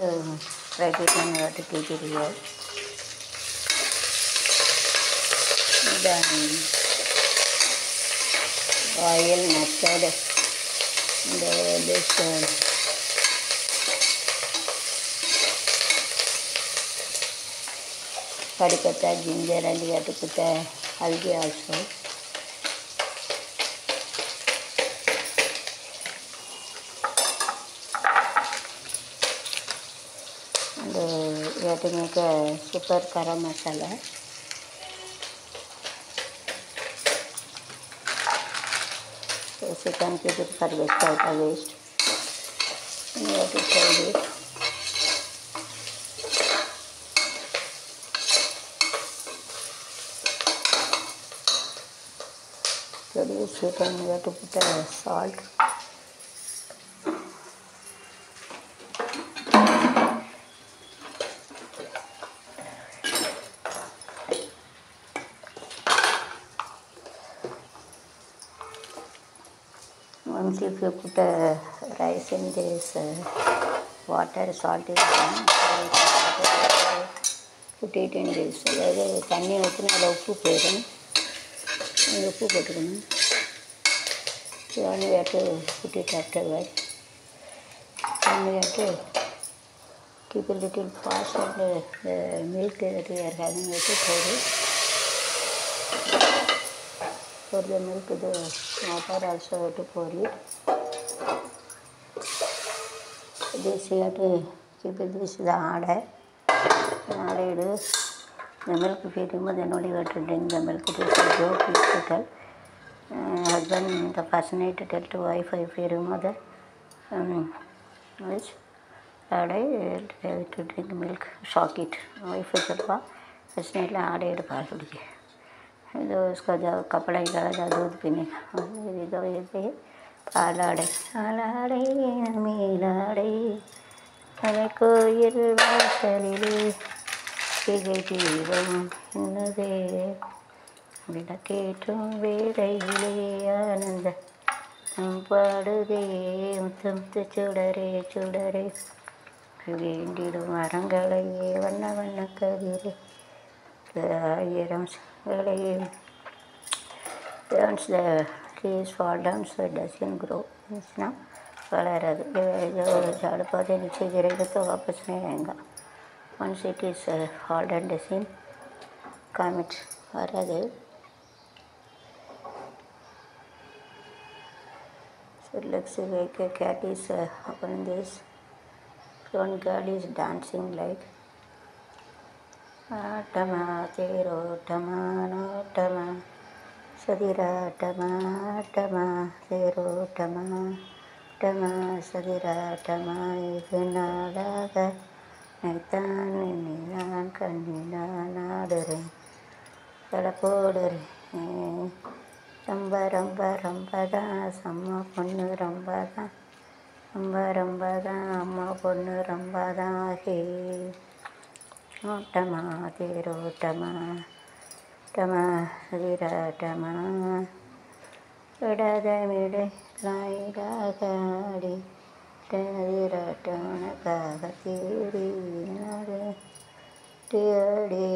Try to turn water to the here. Then oil, mustard, and this curry patta, ginger, and you have to put haldi also. And you have to make a super garam masala. So you can keep it for without a waste. And you have to fold it. Produce it and you have to put salt. Once if you put rice in this water, salt is done. 15 days. அதாவது தண்ணி ஊற்றினா அதில் உப்பு போயிடும். அந்த உப்பு போட்டுக்கணும். we have to put it afterward. And we have to keep a little fast and the milk that we are having, we have to pour it. For the milk, the water also have to pour it. This you have to keep it, this is the hard. The milk feeding, then only you have to drink the milk. It is a joke is to tell. Husband the first night to tell to wife, if you remove the which to drink milk, shock it. Wife is first night आड़े पास उड़ गए तो उसका जब कपड़ा निकाला था दूध पीने तो ये थे आलाड़े आलाड़े मीलाड़े हमें कोयल वासली जीवम इन्नदे விளக்கேற்றும் வேளையிலே ஆனந்த பாடுதே முத்து சுடரே சுடரே வேண்டிடும் மரங்களையே வண்ண வண்ண கதிரே ஆயிரம் வேளையே once the trees fall down so it doesn't grow வளராது झाड़ पौधे नीचे गिरेगा तो वापस नहीं आएगा once it is fall and seen comet வராது. So it looks like a cat is on this front girl is dancing like Atama Tero Tama Tama Sadira Tama Tama Tero Tama Tama Sadira Tama Ivinalaga Naitan Ninan Kanina Nadare Kalapodare ரம்ப ரம்ப ரம்பதான் அம்மா பொண்ணு ரம்பதான் ரொம்ப ரம்பதான் அம்மா பொண்ணு ரம்பதான் ஹே ஓட்டமா தேரோட்டமா டமா வீராட்டமா விடாத மிடை லாயிடாகாடி வீராட்டவனுக்காக தேடி நாடு தேடி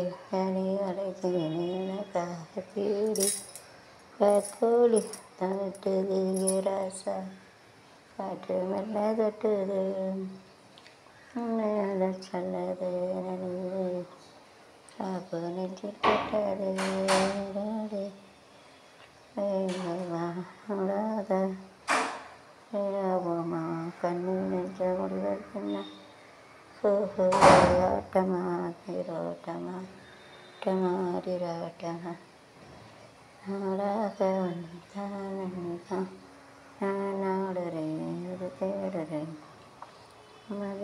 அணி அழைத்தேனக்காக தேடி கத்தோலி தட்டுது ராசா காற்று மெல்ல தட்டுது சொல்லது நனிவு சாப்பு நெஞ்சு கட்டது வாடாத போமா கண்ணு நெஞ்ச முடிவெடுக்கண்ணா ஆட்டமா திரோட்டமா டமாரிராட்டமா நாடாக வந்தான் நாடுறேன் அது தேடுறேன்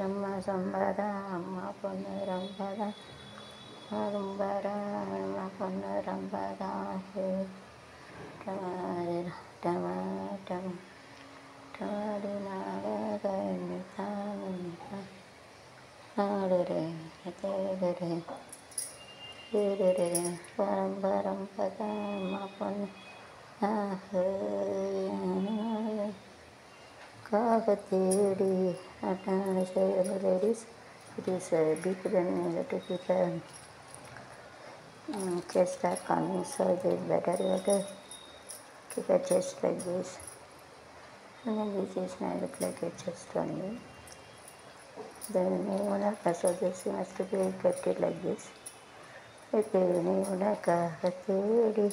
அம்மா சம்பாதா அம்மா பொண்ணு ரம்பதா ரொம்பரா அம்மா பொண்ணு ரம்பதா டமாட்டம் டமாடி நாடாக தான் நாடுறேன் தேடுறேன் பரம் பதமா பொண்ணு காக தேடி ladies it is big, then you have to keep a chest are coming, so it is better you have to keep a chest like this, and then this is now look like a chest only. Then you want to, so this must be kept it like this. If you want to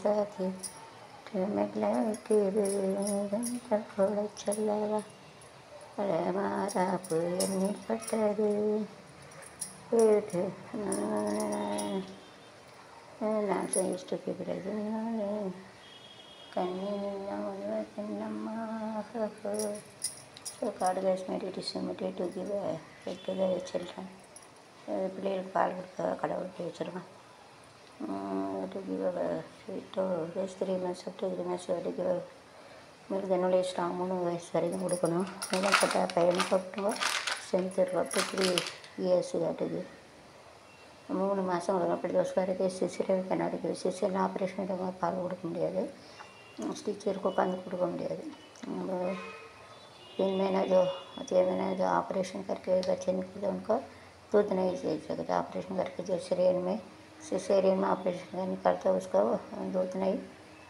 साथी चला मारा Puyani पटरू so used to keep it so God guys made it to give a food to the children. பிள்ளைகளுக்கு பால் கொடுக்க கடவுளுக்கு வச்சுருக்கேன். to give a to raise 3 months up to 3 months to give a milk என்னுடைய strong 3 வயசு வரைக்கும் கொடுக்கணும். இதெல்லாம் போட்டால் பையன் போட்டுங்க ஸ்ட்ரென்த் இருக்கும் up to 3 years காட்டுது. 3 மாதம் கொடுக்கணும். அப்படி தோசுக்காருக்கு சிசிரியன் கண்ணாடிக்கு சிசிரியன் ஆப்ரேஷன் எடுக்க பால் கொடுக்க முடியாது. ஸ்டிச்சருக்கு உட்காந்து கொடுக்க முடியாது. इनमें ना जो ऑपरेशन करके बच्चे निकले उनको दूध नहीं दे सकते. ऑपरेशन करके जो सिसेरियन में ऑपरेशन निकालता है उसको दूध नहीं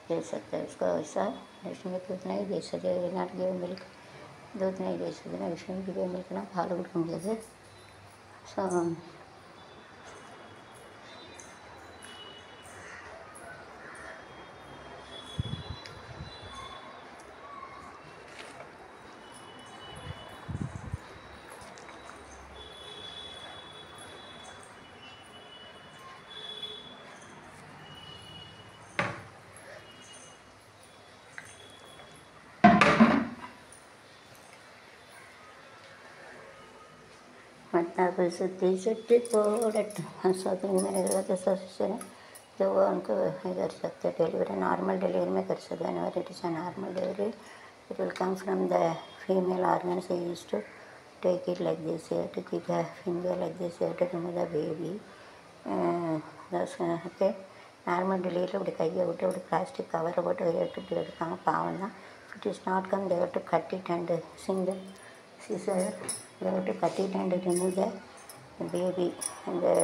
दे सकते. उसको ऐसा इसमें दूध नहीं दे सकते. नॉट गिव मिल्क दूध नहीं दे सकते ना. इसमें गिव मिल्क ना पाल கொடுக்க முடியாது. ஸோ मतलब सुट्टी पोड़ट सोते मेरे सोचते तो वो उनको कर सकते डिलीवरी नॉर्मल डिलीवरी में कर सकते हैं. It is a normal delivery. It will come from the female organs. He used to take it like this. You have to keep a finger like this. You have to remove the baby. That's okay. Normal டெலிவரியில் இப்படி கையை விட்டு அப்படி plastic கவரை போட்டு எடுத்துகிட்டு எடுப்பாங்க. பாவம் தான். It is not come they have to cut it and single scissor they have to cut it and remove the baby and the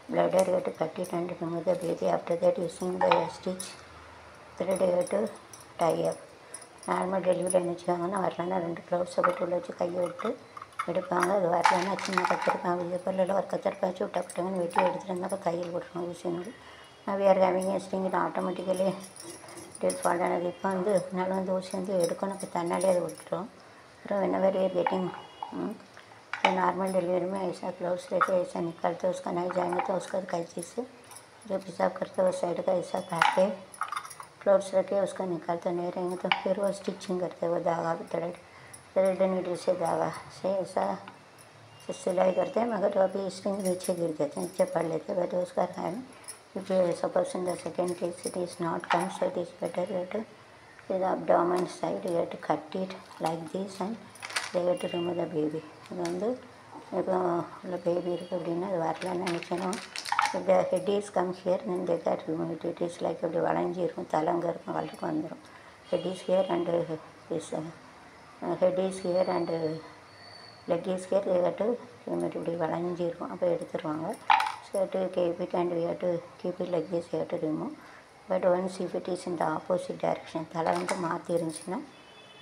bladder. You have to cut it and remove the baby. After that using the stitch thread you have to tie up. Normal delivery என்ன வச்சுக்காங்கன்னா வரலன்னா 2 க்ளவுஸை போட்டு உள்ள வச்சு கையை விட்டு எடுப்பாங்க. அது வரலன்னா சின்ன கத்திருப்பாங்க இது பொருளில் ஒரு கத்திருப்பா வச்சு விட்டாங்கன்னு வெட்டி எடுத்துகிட்டு இருந்தால் கையில் போட்டுருவாங்க ஊசினோடு. We are having a sting இது ஆட்டோமேட்டிக்கலி டெல் ஃபால்ட் ஆனது. இப்போ நல்லா ஊசி எடுக்கணும். இப்போ தன்னாலே அதை விட்டுரும். अगर whenever you are getting तो नॉर्मल डिलीवरी में ऐसा ग्लव्स लेके ऐसा निकालते उसका नहीं जाएंगे तो उसका कैंची से जो पेशाब करते उस साइड का ऐसा काट के ग्लव्स रखे उसका निकालते नहीं रहेंगे तो फिर वो स्टिचिंग करते वो धागा थ्रेड नीडल से धागा से ऐसा सिलाई करते हैं. मगर अभी स्टिंग नीचे गिर जाते हैं नीचे पड़ लेते हैं. बट उसका hand if suppose in the second case it is not come so it is better better the abdomen side you have to cut it like this and they have to remove the baby. இது இப்போ உள்ள baby இருக்குது அப்படின்னா அது வரலன்னு நினைக்கணும். if the head is come here then they got removed. it is like அப்படி வளைஞ்சி இருக்கும் தலைங்க இருக்கும் வளர்க்கு வந்துடும். head is here and this head is here and leg is here they have to remove. இப்படி வளைஞ்சி இருக்கும் அப்போ எடுத்துருவாங்க. so you have to keep it and we have to keep it like this. you have to remove. But once if it is in the opposite direction தலை மாற்றி இருந்துச்சுன்னா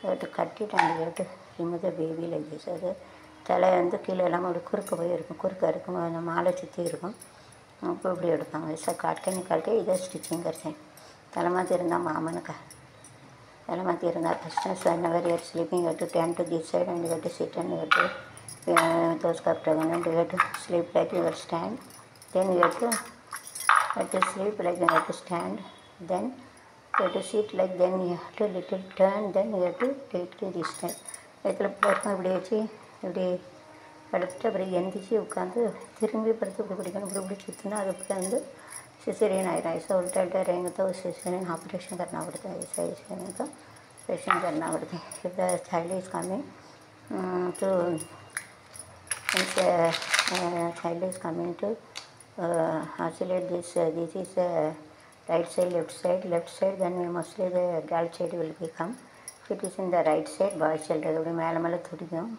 you have to cut it and you have to remove the baby like this. அது தலை கீழே எல்லாம் அப்படி குறுக்க போய் இருக்கும். குறுக்க இருக்கும் அந்த மாலை சுற்றி இருக்கும். அப்போ இப்படி எடுப்பாங்க. ऐसा काट के निकाल के इधर स्टिचिंग करते हैं. तலை माற்றி இருந்தால் மாமனுக்கு तலை माற்றி இருந்தால் first whenever you are sleeping you have to turn to this side and you have to sit and you have to those are pregnant you have to sleep like you will stand. Then you have to sleep like you have to stand. Then you have to sit like then you have to little turn then you have to take to this time. இதில் பிள்ளைக்கும் இப்படி வச்சு இப்படி படுத்துட்டு அப்புறம் எந்திரிச்சு உட்காந்து திரும்பி படுத்து இப்படி பிடிக்கணும். இப்படி சுற்றினா அது இப்போ सिसेरियन आएगा. ऐसा उल्टा उल्टा रहेंगे तो सिसेरियन ऑपरेशन करना पड़ता है. ऐसा ऐसे रहेंगे तो ऑपरेशन करना पड़ता है. If the child is coming to child is coming to oscillate this is right side left side then mostly the girl child will become If it is in the right side, boy child அப்படி மேலே மேலே துடிக்கும்.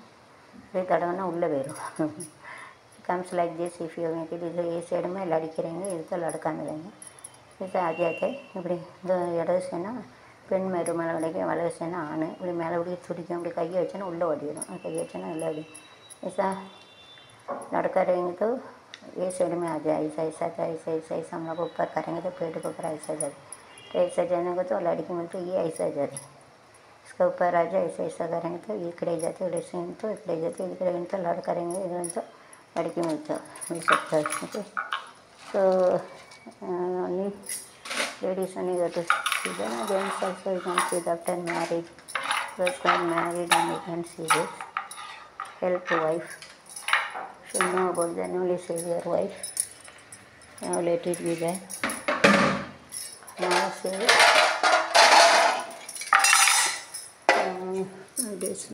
அப்படியே தடவைனா உள்ளே போயிடும். comes like this. If you make it இது ஏ சைடுமே இல்லை அடிக்கிறீங்க, இதுக்கு அடக்காமலைங்க. இது ஆகியாச்சு. இப்படி இந்த இடது சைனா பெண் மேலே உடைக்க, வலது சைனா ஆண். இப்படி மேலே இப்படி துடிக்கும். இப்படி கையை வச்சோன்னா உள்ளே ஓடிடும். கையை வச்சோன்னா உள்ளே ஓடி ऐसा लड़का रहेंगे तो ये साइड में आ जाए, ऐसा ऐसा था, ऐसा ऐसा ऐसा हम लोग ऊपर करेंगे तो पेट के ऊपर ऐसा जाए, तो ऐसा जाने को तो लड़की में तो ये ऐसा जाए, इसका ऊपर आ जाए, ऐसा ऐसा करेंगे तो इकड़े जाते, इकड़े से तो इकड़े जाते, इकड़े तो लड़ करेंगे, इधर तो लड़की मिलता मिल सकता है. Okay, so only ladies only got to see that. Gents also you can see that after marriage, first got married and you can see this. Help wife. Should know about that. Only save your wife. Now let it be there. Now save it.